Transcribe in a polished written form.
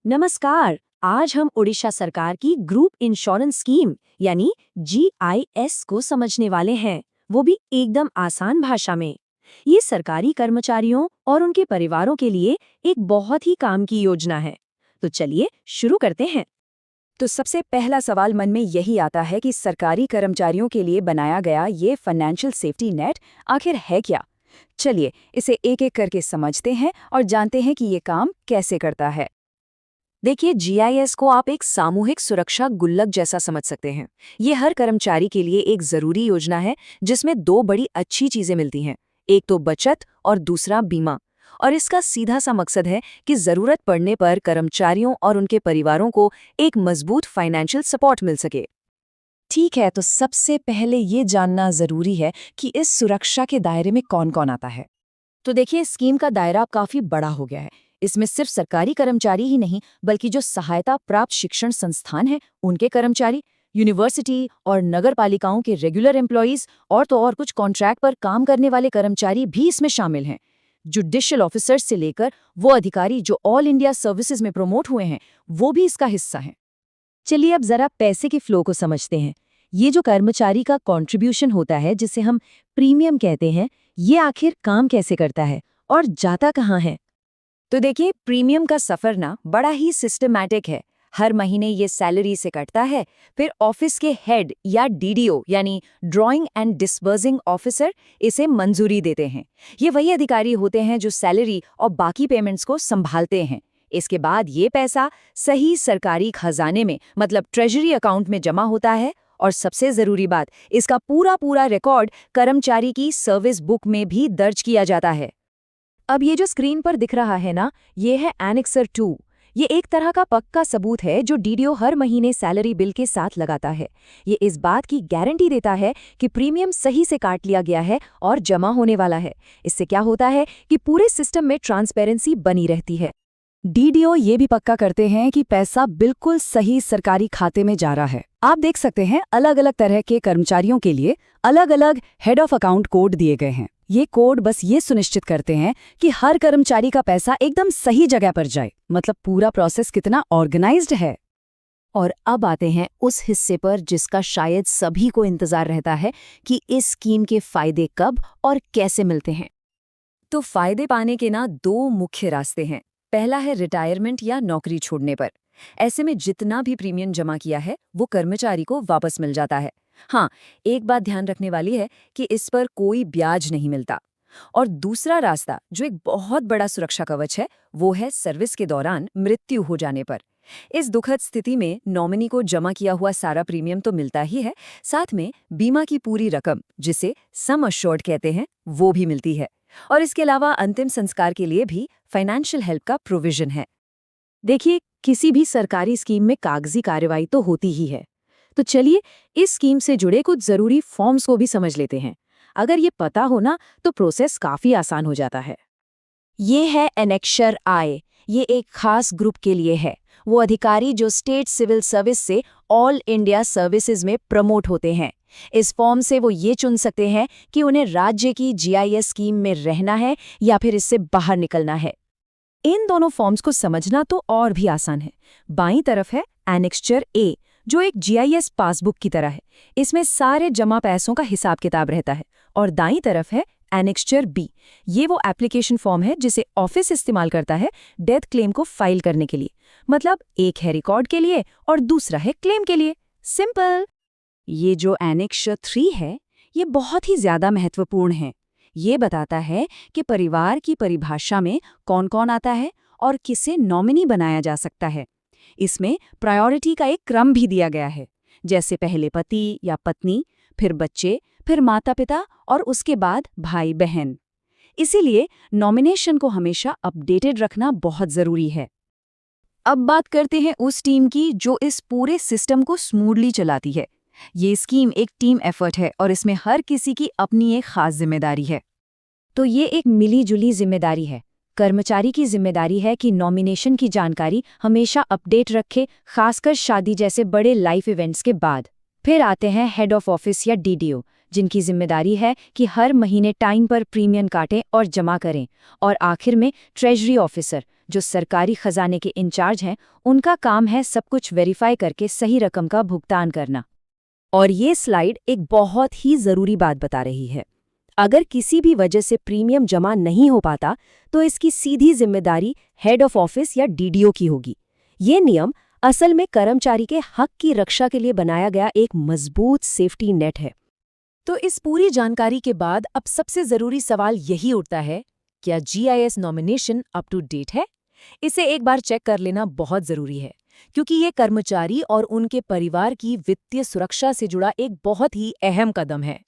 नमस्कार। आज हम उड़ीसा सरकार की ग्रुप इंश्योरेंस स्कीम यानी GIS को समझने वाले हैं, वो भी एकदम आसान भाषा में। ये सरकारी कर्मचारियों और उनके परिवारों के लिए एक बहुत ही काम की योजना है। तो चलिए शुरू करते हैं। तो सबसे पहला सवाल मन में यही आता है कि सरकारी कर्मचारियों के लिए बनाया गया ये फाइनेंशियल सेफ्टी नेट आखिर है क्या। चलिए इसे एक एक करके समझते हैं और जानते हैं कि ये काम कैसे करता है। देखिए, GIS को आप एक सामूहिक सुरक्षा गुल्लक जैसा समझ सकते हैं। ये हर कर्मचारी के लिए एक जरूरी योजना है जिसमें दो बड़ी अच्छी चीजें मिलती हैं, एक तो बचत और दूसरा बीमा। और इसका सीधा सा मकसद है कि जरूरत पड़ने पर कर्मचारियों और उनके परिवारों को एक मजबूत फाइनेंशियल सपोर्ट मिल सके। ठीक है, तो सबसे पहले ये जानना जरूरी है कि इस सुरक्षा के दायरे में कौन कौन आता है। तो देखिए, स्कीम का दायरा काफी बड़ा हो गया है। इसमें सिर्फ सरकारी कर्मचारी ही नहीं, बल्कि जो सहायता प्राप्त शिक्षण संस्थान हैं उनके कर्मचारी, यूनिवर्सिटी और नगर पालिकाओं के रेगुलर एम्प्लॉयज और तो और कुछ कॉन्ट्रैक्ट पर काम करने वाले कर्मचारी भी इसमें शामिल हैं। जुडिशियल ऑफिसर्स से लेकर वो अधिकारी जो ऑल इंडिया सर्विसेज में प्रमोट हुए हैं, वो भी इसका हिस्सा हैं। चलिए अब जरा पैसे के फ्लो को समझते हैं। ये जो कर्मचारी का कंट्रीब्यूशन होता है, जिसे हम प्रीमियम कहते हैं, ये आखिर काम कैसे करता है और जाता कहाँ है? तो देखिए, प्रीमियम का सफर ना बड़ा ही सिस्टमैटिक है। हर महीने ये सैलरी से कटता है, फिर ऑफिस के हेड या DDO यानी ड्राइंग एंड डिस्बर्सिंग ऑफिसर इसे मंजूरी देते हैं। ये वही अधिकारी होते हैं जो सैलरी और बाकी पेमेंट्स को संभालते हैं। इसके बाद ये पैसा सही सरकारी खजाने में मतलब ट्रेजरी अकाउंट में जमा होता है, और सबसे जरूरी बात, इसका पूरा रिकॉर्ड कर्मचारी की सर्विस बुक में भी दर्ज किया जाता है। अब ये जो स्क्रीन पर दिख रहा है ना, ये है एनेक्सर 2। ये एक तरह का पक्का सबूत है जो DDO हर महीने सैलरी बिल के साथ लगाता है। ये इस बात की गारंटी देता है कि प्रीमियम सही से काट लिया गया है और जमा होने वाला है। इससे क्या होता है कि पूरे सिस्टम में ट्रांसपेरेंसी बनी रहती है। DDO ये भी पक्का करते हैं कि पैसा बिल्कुल सही सरकारी खाते में जा रहा है। आप देख सकते हैं, अलग अलग तरह के कर्मचारियों के लिए अलग अलग हेड ऑफ अकाउंट कोड दिए गए हैं। ये कोड बस ये सुनिश्चित करते हैं कि हर कर्मचारी का पैसा एकदम सही जगह पर जाए। मतलब पूरा प्रोसेस कितना ऑर्गेनाइज्ड है। और अब आते हैं उस हिस्से पर जिसका शायद सभी को इंतजार रहता है कि इस स्कीम के फायदे कब और कैसे मिलते हैं। तो फायदे पाने के ना दो मुख्य रास्ते हैं। पहला है रिटायरमेंट या नौकरी छोड़ने पर। ऐसे में जितना भी प्रीमियम जमा किया है वो कर्मचारी को वापस मिल जाता है। हाँ, एक बात ध्यान रखने वाली है कि इस पर कोई ब्याज नहीं मिलता। और दूसरा रास्ता, जो एक बहुत बड़ा सुरक्षा कवच है, वो है सर्विस के दौरान मृत्यु हो जाने पर। इस दुखद स्थिति में नॉमिनी को जमा किया हुआ सारा प्रीमियम तो मिलता ही है, साथ में बीमा की पूरी रकम, जिसे सम अश्योर्ड कहते हैं, वो भी मिलती है। और इसके अलावा अंतिम संस्कार के लिए भी फाइनेंशियल हेल्प का प्रोविजन है। देखिए, किसी भी सरकारी स्कीम में कागजी कार्रवाई तो होती ही है। तो चलिए इस स्कीम से जुड़े कुछ जरूरी फॉर्म्स को भी समझ लेते हैं। अगर ये पता हो ना, तो प्रोसेस काफी आसान हो जाता है। ये है एनेक्सर I। ये एक खास ग्रुप के लिए है, वो अधिकारी जो स्टेट सिविल सर्विस से ऑल इंडिया सर्विसेज में प्रमोट होते हैं। इस फॉर्म से वो ये चुन सकते हैं कि उन्हें राज्य की GIS स्कीम में रहना है या फिर इससे बाहर निकलना है। इन दोनों फॉर्म्स को समझना तो और भी आसान है। बाईं तरफ है एनेक्सर A, जो एक GIS पासबुक की तरह है। इसमें सारे जमा पैसों का हिसाब किताब रहता है। और दाईं तरफ है एनेक्सर B। ये वो एप्लीकेशन फॉर्म है जिसे ऑफिस इस्तेमाल करता है डेथ क्लेम को फाइल करने के लिए। मतलब एक है रिकॉर्ड के लिए और दूसरा है क्लेम के लिए। सिंपल। ये जो एनेक्सर 3 है, ये बहुत ही ज्यादा महत्वपूर्ण है। ये बताता है कि परिवार की परिभाषा में कौन कौन आता है और किसे नॉमिनी बनाया जा सकता है। इसमें प्रायोरिटी का एक क्रम भी दिया गया है, जैसे पहले पति या पत्नी, फिर बच्चे, फिर माता पिता और उसके बाद भाई बहन। इसीलिए नॉमिनेशन को हमेशा अपडेटेड रखना बहुत जरूरी है। अब बात करते हैं उस टीम की जो इस पूरे सिस्टम को स्मूथली चलाती है। ये स्कीम एक टीम एफर्ट है और इसमें हर किसी की अपनी एक खास जिम्मेदारी है। तो ये एक मिली जुली जिम्मेदारी है। कर्मचारी की जिम्मेदारी है कि नॉमिनेशन की जानकारी हमेशा अपडेट रखे, खासकर शादी जैसे बड़े लाइफ इवेंट्स के बाद। फिर आते हैं हेड ऑफ ऑफिस या DDO, जिनकी जिम्मेदारी है कि हर महीने टाइम पर प्रीमियम काटें और जमा करें। और आखिर में ट्रेजरी ऑफिसर, जो सरकारी खजाने के इंचार्ज हैं, उनका काम है सब कुछ वेरीफाई करके सही रकम का भुगतान करना। और ये स्लाइड एक बहुत ही ज़रूरी बात बता रही है। अगर किसी भी वजह से प्रीमियम जमा नहीं हो पाता तो इसकी सीधी जिम्मेदारी हेड ऑफ ऑफिस या डीडीओ की होगी। ये नियम असल में कर्मचारी के हक की रक्षा के लिए बनाया गया एक मजबूत सेफ्टी नेट है। तो इस पूरी जानकारी के बाद अब सबसे ज़रूरी सवाल यही उठता है, क्या GIS nomination up to date है? इसे एक बार चेक कर लेना बहुत ज़रूरी है, क्योंकि ये कर्मचारी और उनके परिवार की वित्तीय सुरक्षा से जुड़ा एक बहुत ही अहम कदम है।